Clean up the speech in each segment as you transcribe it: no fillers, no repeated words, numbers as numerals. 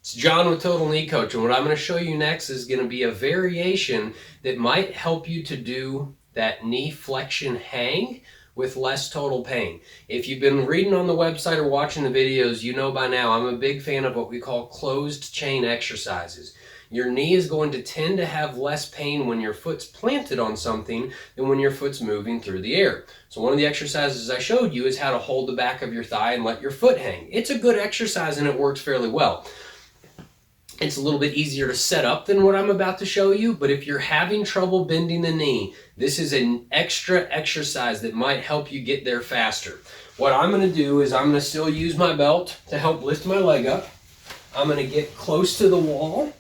It's John with Total Knee Coach, and what I'm going to show you next is going to be a variation that might help you to do that knee flexion hang with less total pain. If you've been reading on the website or watching the videos, you know by now I'm a big fan of what we call closed chain exercises. Your knee is going to tend to have less pain when your foot's planted on something than when your foot's moving through the air. So one of the exercises I showed you is how to hold the back of your thigh and let your foot hang. It's a good exercise and it works fairly well. It's a little bit easier to set up than what I'm about to show you, but if you're having trouble bending the knee, this is an extra exercise that might help you get there faster. What I'm going to do is I'm going to still use my belt to help lift my leg up. I'm going to get close to the wall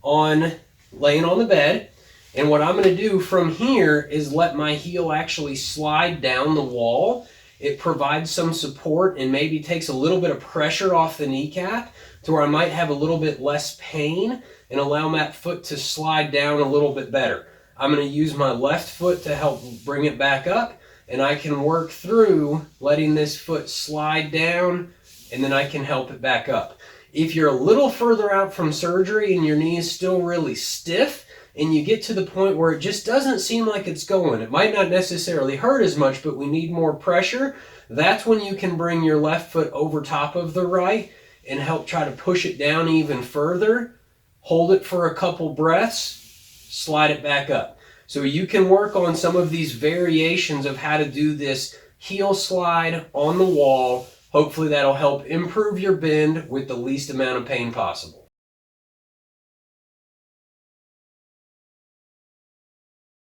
laying on the bed, and what I'm going to do from here is let my heel actually slide down the wall. It provides some support and maybe takes a little bit of pressure off the kneecap to where I might have a little bit less pain and allow that foot to slide down a little bit better. I'm going to use my left foot to help bring it back up, and I can work through letting this foot slide down, and then I can help it back up. If you're a little further out from surgery and your knee is still really stiff, and you get to the point where it just doesn't seem like it's going, it might not necessarily hurt as much, but we need more pressure, that's when you can bring your left foot over top of the right and help try to push it down even further. Hold it for a couple breaths, slide it back up. So you can work on some of these variations of how to do this heel slide on the wall. Hopefully that'll help improve your bend with the least amount of pain possible.